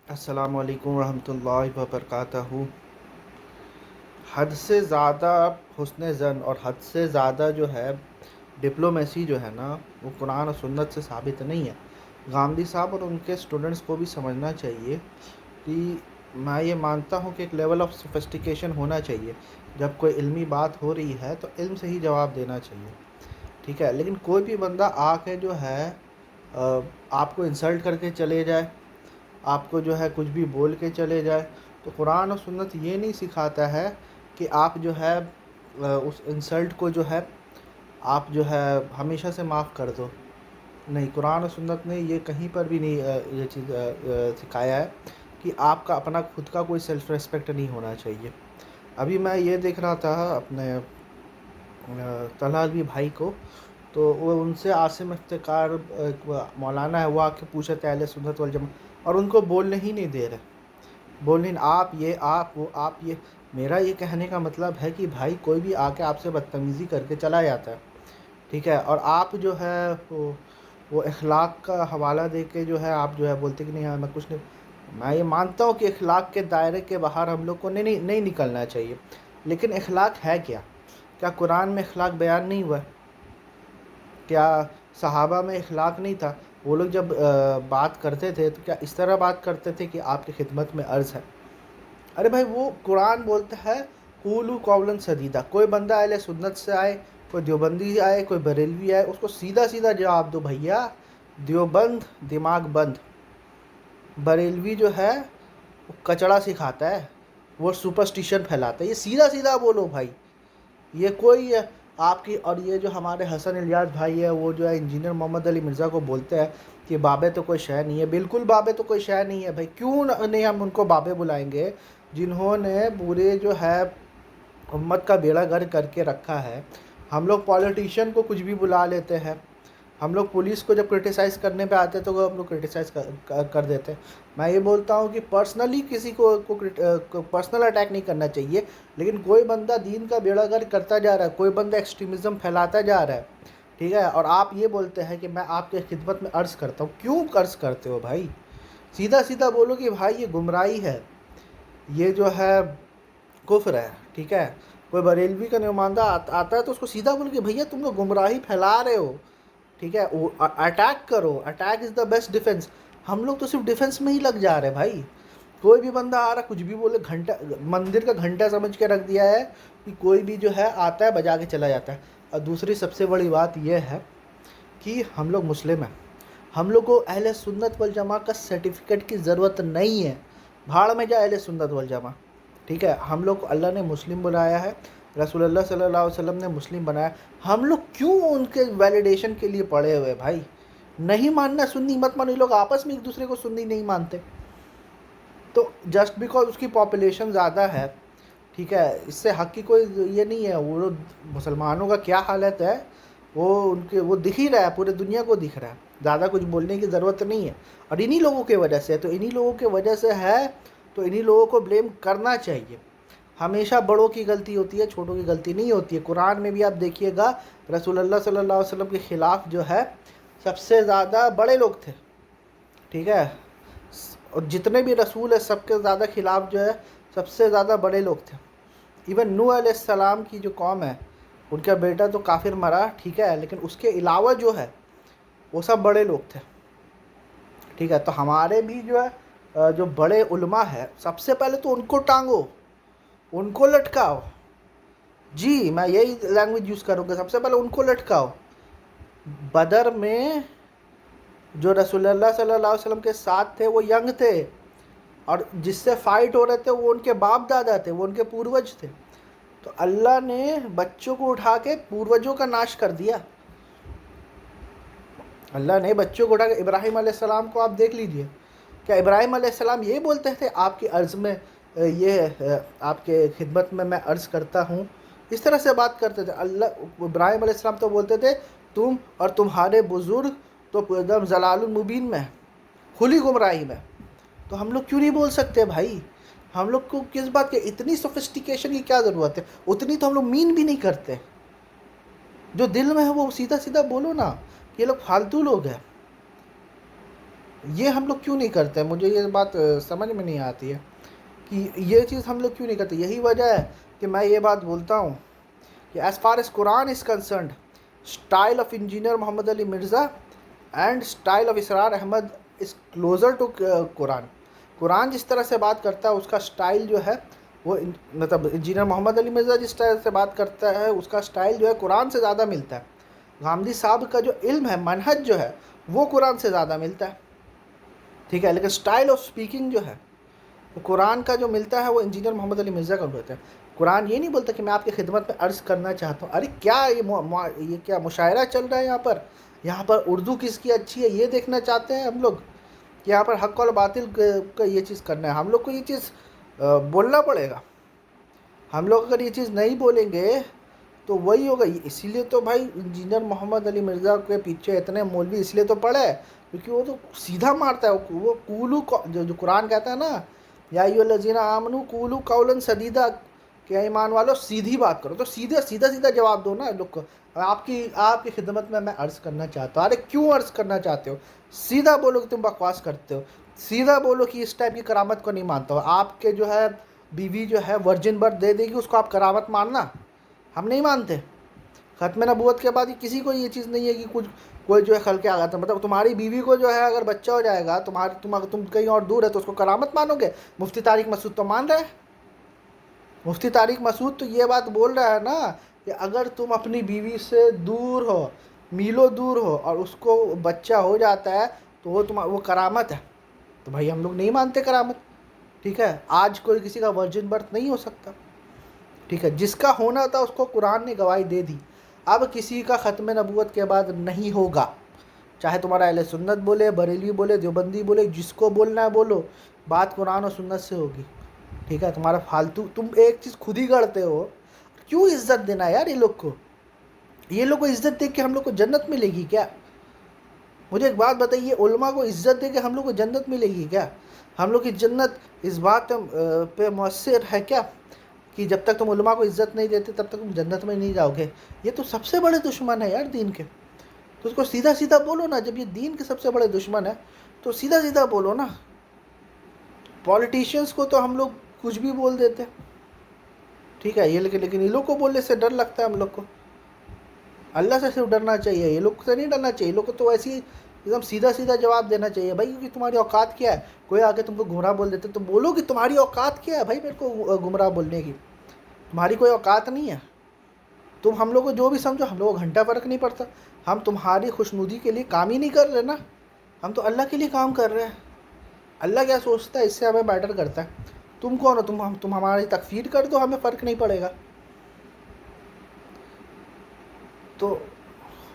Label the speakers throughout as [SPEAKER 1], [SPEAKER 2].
[SPEAKER 1] السلام علیکم ورحمۃ اللہ وبرکاتہ۔ حد سے زیادہ حسن زن اور حد سے زیادہ جو ہے ڈپلومیسی جو ہے نا، وہ قرآن و سنت سے ثابت نہیں ہے۔ غامدی صاحب اور ان کے اسٹوڈنٹس کو بھی سمجھنا چاہیے کہ میں یہ مانتا ہوں کہ ایک لیول آف سوفسٹیکیشن ہونا چاہیے۔ جب کوئی علمی بات ہو رہی ہے تو علم سے ہی جواب دینا چاہیے، ٹھیک ہے؟ لیکن کوئی بھی بندہ آ کے جو ہے آپ کو انسلٹ کر کے چلے جائے، آپ کو جو ہے کچھ بھی بول کے چلے جائے، تو قرآن و سنت یہ نہیں سکھاتا ہے کہ آپ جو ہے اس انسلٹ کو جو ہے آپ جو ہے ہمیشہ سے معاف کر دو۔ نہیں، قرآن و سنت نے یہ کہیں پر بھی نہیں یہ چیز سکھایا ہے کہ آپ کا اپنا خود کا کوئی سیلف ریسپیکٹ نہیں ہونا چاہیے۔ ابھی میں یہ دیکھ رہا تھا اپنے طلحہ علی بھائی کو، تو وہ ان سے عاصم افتخار مولانا ہے، وہ آ کے پوچھے تھے اہل سنت والجماعت، اور ان کو بولنے ہی نہیں دے رہے، بولنے آپ یہ آپ وہ آپ یہ۔ میرا یہ کہنے کا مطلب ہے کہ بھائی کوئی بھی آ کے آپ سے بدتمیزی کر کے چلا جاتا ہے، ٹھیک ہے، اور آپ جو ہے وہ اخلاق کا حوالہ دے کے جو ہے آپ جو ہے بولتے کہ نہیں ہاں میں کچھ نہیں۔ میں یہ مانتا ہوں کہ اخلاق کے دائرے کے باہر ہم لوگ کو نہیں نکلنا چاہیے، لیکن اخلاق ہے کیا؟ کیا قرآن میں اخلاق بیان نہیں ہوا ہے؟ کیا صحابہ میں اخلاق نہیں تھا؟ وہ لوگ جب بات کرتے تھے تو کیا اس طرح بات کرتے تھے کہ آپ کی خدمت میں عرض ہے؟ ارے بھائی، وہ قرآن بولتا ہے قولوا قولا سدیدا۔ کوئی بندہ اہل سنت سے آئے، کوئی دیوبندی آئے، کوئی بریلوی آئے، اس کو سیدھا سیدھا جواب دو بھیا۔ دیوبند دماغ بند، بریلوی جو ہے وہ کچڑا سکھاتا ہے، وہ سپرسٹیشن پھیلاتا ہے، یہ سیدھا سیدھا بولو بھائی۔ یہ کوئی آپ کی، اور یہ جو ہمارے حسن الیاس بھائی ہے، وہ جو ہے انجینئر محمد علی مرزا کو بولتے ہیں کہ بابے تو کوئی شے نہیں ہے۔ بالکل بابے تو کوئی شے نہیں ہے بھائی، کیوں نہیں ہم ان کو بابے بلائیں گے جنہوں نے پورے جو ہے امت کا بیڑا غرق کر کے رکھا ہے۔ ہم لوگ پولیٹیشین کو کچھ بھی بلا لیتے ہیں، ہم لوگ پولیس کو جب کرٹیسائز کرنے پہ آتے تو وہ ہم لوگ کرٹیسائز کر دیتے ہیں۔ میں یہ بولتا ہوں کہ پرسنلی کسی کو پرسنل اٹیک نہیں کرنا چاہیے، لیکن کوئی بندہ دین کا بیڑا غرق کرتا جا رہا ہے، کوئی بندہ ایکسٹریمزم پھیلاتا جا رہا ہے، ٹھیک ہے، اور آپ یہ بولتے ہیں کہ میں آپ کے خدمت میں عرض کرتا ہوں۔ کیوں عرض کرتے ہو بھائی؟ سیدھا سیدھا بولو کہ بھائی یہ گمراہی ہے، یہ جو ہے کفر ہے، ٹھیک ہے۔ کوئی بریلوی کا نمائندہ آتا ہے تو اس کو سیدھا بولو کہ بھیا تم لوگ گمراہی پھیلا رہے ہو، ٹھیک ہے۔ اٹیک کرو، attack is the best defence. ہم لوگ تو صرف ڈیفینس میں ہی لگ جا رہے ہیں بھائی۔ کوئی بھی بندہ آ رہا کچھ بھی بولے، گھنٹہ مندر کا گھنٹہ سمجھ کے رکھ دیا ہے کہ کوئی بھی جو ہے آتا ہے بجا کے چلا جاتا ہے۔ اور دوسری سب سے بڑی بات یہ ہے کہ ہم لوگ مسلم ہیں، ہم لوگ کو اہل سنت والجماعت کا سرٹیفکیٹ کی ضرورت نہیں ہے۔ بھاڑ میں جا اہل سنت والجماعت، ٹھیک ہے۔ ہم لوگ کو اللہ نے مسلم بنایا ہے، رسول اللہ صلی اللہ علیہ وسلم نے مسلم بنایا۔ ہم لوگ کیوں ان کے ویلیڈیشن کے لیے پڑے ہوئے بھائی؟ نہیں ماننا سنی مت مانو، یہ لوگ آپس میں ایک دوسرے کو سنی نہیں مانتے، تو جسٹ بیکاز اس کی پاپولیشن زیادہ ہے، ٹھیک ہے، اس سے حق کی کوئی یہ نہیں ہے۔ وہ مسلمانوں کا کیا حالت ہے وہ ان کے وہ دکھ ہی رہا ہے، پورے دنیا کو دکھ رہا ہے، زیادہ کچھ بولنے کی ضرورت نہیں ہے۔ اور انہی لوگوں کی وجہ سے، تو انہی لوگوں کی وجہ سے ہے، تو انہی لوگوں کو بلیم کرنا چاہیے۔ ہمیشہ بڑوں کی غلطی ہوتی ہے، چھوٹوں کی غلطی نہیں ہوتی ہے۔ قرآن میں بھی آپ دیکھیے گا رسول اللہ صلی اللہ علیہ وسلم کے خلاف جو ہے سب سے زیادہ بڑے لوگ تھے، ٹھیک ہے، اور جتنے بھی رسول ہیں سب کے زیادہ خلاف جو ہے سب سے زیادہ بڑے لوگ تھے۔ ایون نوح علیہ السلام کی جو قوم ہے، ان کا بیٹا تو کافر مرا، ٹھیک ہے، لیکن اس کے علاوہ جو ہے وہ سب بڑے لوگ تھے، ٹھیک ہے۔ تو ہمارے بھی جو ہے جو بڑے علماء ہے، سب سے پہلے تو ان کو ٹانگو، ان کو لٹکاؤ۔ جی میں یہی لینگویج یوز کروں گا، سب سے پہلے ان کو لٹکاؤ۔ بدر میں جو رسول اللہ صلی اللہ علیہ وسلم کے ساتھ تھے وہ ینگ تھے، اور جس سے فائٹ ہو رہے تھے وہ ان کے باپ دادا تھے، وہ ان کے پوروج تھے۔ تو اللہ نے بچوں کو اٹھا کے پوروجوں کا ناش کر دیا۔ اللہ نے بچوں کو اٹھا کے، ابراہیم علیہ السلام کو آپ دیکھ لیجئے، کیا ابراہیم علیہ السلام یہ بولتے تھے آپ کی عرض میں یہ آپ کے خدمت میں میں عرض کرتا ہوں؟ اس طرح سے بات کرتے تھے اللہ ابراہیم علیہ السلام تو بولتے تھے تم اور تمہارے بزرگ تو ایک دم ضلال المبین میں، کھلی گمراہی میں۔ تو ہم لوگ کیوں نہیں بول سکتے بھائی؟ ہم لوگ کو کس بات کے اتنی سوفسٹیکیشن کی کیا ضرورت ہے؟ اتنی تو ہم لوگ مین بھی نہیں کرتے۔ جو دل میں ہے وہ سیدھا سیدھا بولو نا، یہ لوگ فالتو لوگ ہیں۔ یہ ہم لوگ کیوں نہیں کرتے؟ مجھے یہ بات سمجھ میں نہیں آتی ہے کہ یہ چیز ہم لوگ کیوں نہیں کرتے. یہی وجہ ہے کہ میں یہ بات بولتا ہوں کہ as far as Quran is concerned, style of engineer Muhammad Ali Mirza and style of Israr Ahmad is closer to Quran. قرآن جس طرح سے بات کرتا ہے اس کا اسٹائل جو ہے وہ مطلب انجینئر محمد علی مرزا جس طرح سے بات کرتا ہے اس کا اسٹائل جو ہے قرآن سے زیادہ ملتا ہے. غامدی صاحب کا جو علم ہے، منہج جو ہے، وہ قرآن سے زیادہ ملتا ہے. ٹھیک ہے، لیکن اسٹائل آف اسپیکنگ جو ہے وہ قرآن کا جو ملتا ہے وہ انجینئر محمد علی مرزا کا ہوتا ہے. قرآن یہ نہیں بولتا کہ میں آپ کی خدمت میں عرض کرنا چاہتا ہوں. ارے کیا یہ کیا مشاعرہ چل رہا ہے یہاں پر اردو کس کی اچھی ہے یہ دیکھنا چاہتے ہیں ہم لوگ، کہ یہاں پر حق اور باطل کا یہ چیز کرنا ہے. ہم لوگ کو یہ چیز بولنا پڑے گا. ہم لوگ اگر یہ چیز نہیں بولیں گے تو وہی ہوگا. اسی لیے تو بھائی انجینئر محمد علی مرزا کے پیچھے اتنے مولوی اس لیے تو پڑے کیونکہ وہ تو سیدھا مارتا ہے. وہ قولو جو قرآن کہتا ہے نا، یا ایھا الذین آمنوا قولوا قولا سدیدا، کہ ایمان والو سیدھی بات کرو. تو سیدھا جواب دو نا لوگ کو. آپ کی خدمت میں عرض کرنا چاہتا ہوں. ارے کیوں عرض کرنا چاہتے ہو؟ سیدھا بولو کہ تم بکواس کرتے ہو. سیدھا بولو کہ اس ٹائپ کی کرامت کو نہیں مانتا ہو. آپ کے جو ہے بیوی جو ہے ورجن برتھ دے دے گی، اس کو آپ کرامت ماننا؟ ہم نہیں مانتے. ختم نبوت کے بعد کسی کو یہ چیز نہیں ہے کہ کوئی جو ہے خلق آ جاتا. مطلب تمہاری بیوی کو جو ہے اگر بچہ ہو جائے گا، تم کہیں اور دور ہے تو اس کو کرامت مانو گے؟ مفتی طارق مسعود تو مان رہے ہیں. مفتی طارق مسعود تو یہ بات بول رہا ہے نا کہ اگر تم اپنی بیوی سے دور ہو، میلوں دور ہو، اور اس کو بچہ ہو جاتا ہے تو وہ کرامت ہے. تو بھائی ہم لوگ نہیں مانتے کرامت. ٹھیک ہے، آج کوئی کسی کا ورجن برتھ نہیں ہو سکتا. ٹھیک ہے، جس کا ہونا تھا اس کو قرآن نے گواہی دے دی. اب کسی کا ختم نبوت کے بعد نہیں ہوگا. چاہے تمہارا اہل سنت بولے، بریلوی بولے، دیوبندی بولے، جس کو بولنا ہے بولو، بات قرآن و سنت سے ہوگی. ٹھیک ہے، تمہارا فالتو تم ایک چیز خود ہی کرتے ہو. کیوں عزت دینا یار یہ لوگ کو عزت دے کے ہم لوگ کو جنت ملے گی کیا؟ مجھے ایک بات بتائیے، علماء کو عزت دے کے ہم لوگ کو جنت ملے گی کیا؟ ہم لوگ کی جنت اس بات پہ مؤثر ہے کیا کہ جب تک تم علماء کو عزت نہیں دیتے تب تک تم جنت میں نہیں جاؤ گے؟ یہ تو سب سے بڑے دشمن ہے یار دین کے. تو اس کو سیدھا بولو نا. جب یہ دین کے سب سے بڑے دشمن ہے تو سیدھا بولو نا. پولیٹیشینس کو تو ہم لوگ کچھ بھی بول دیتے. ٹھیک ہے، یہ لیکن یہ لوگ کو بولنے سے ڈر لگتا ہے ہم لوگ کو. اللہ سے صرف ڈرنا چاہیے، یہ لوگ سے نہیں ڈرنا چاہیے. یہ لوگ کو تو ایسی ایک دم سیدھا جواب دینا چاہیے. بھائی کیونکہ تمہاری اوقات کیا ہے؟ کوئی آ کے تم کو گمراہ بول دیتے تو بولو کہ تمہاری اوقات کیا ہے بھائی میرے کو گمراہ بولنے کی. تمہاری کوئی اوقات نہیں ہے. تم ہم لوگ کو جو بھی سمجھو، ہم لوگوں کو گھنٹہ فرق نہیں پڑتا. ہم تمہاری خوشنودی کے لیے کام ہی نہیں کر رہے نا. ہم تو اللہ کے لیے کام کر رہے ہیں. اللہ کیا سوچتا ہے اس سے ہمیں میٹر کرتا ہے. تم کون ہو؟ تم ہماری تکفیر کر دو، ہمیں فرق نہیں پڑے گا. تو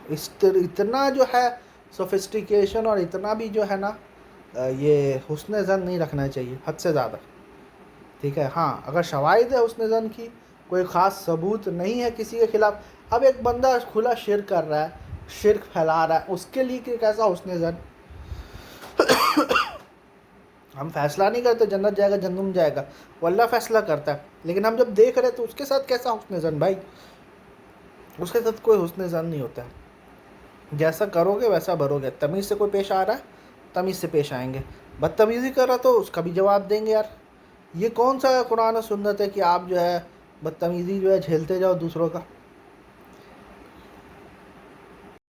[SPEAKER 1] اتنا جو ہے سوفسٹیکیشن اور اتنا بھی جو ہے نا یہ حسن ظن نہیں رکھنا چاہیے حد سے زیادہ. ٹھیک ہے، ہاں اگر شواہد ہے حسن ظن کی، کوئی خاص ثبوت نہیں ہے کسی کے خلاف. اب ایک بندہ کھلا شرک کر رہا ہے، شرک پھیلا رہا ہے، اس کے لیے کیسا حسن ظن؟ ہم فیصلہ نہیں کرتے جنت جائے گا جہنم جائے گا، وہ اللہ فیصلہ کرتا ہے. لیکن ہم جب دیکھ رہے تو اس کے ساتھ کیسا حسن ظن بھائی؟ اس کے ساتھ کوئی حسن ظن نہیں ہوتا ہے. جیسا کرو گے ویسا بھرو گے. تمیز سے کوئی پیش آ رہا ہے، تمیز سے پیش آئیں گے. بدتمیزی کر رہا تو اس کا بھی جواب دیں گے. یار یہ کون سا قرآن و سنت ہے کہ آپ جو ہے بدتمیزی جو ہے جھیلتے جاؤ دوسروں کا؟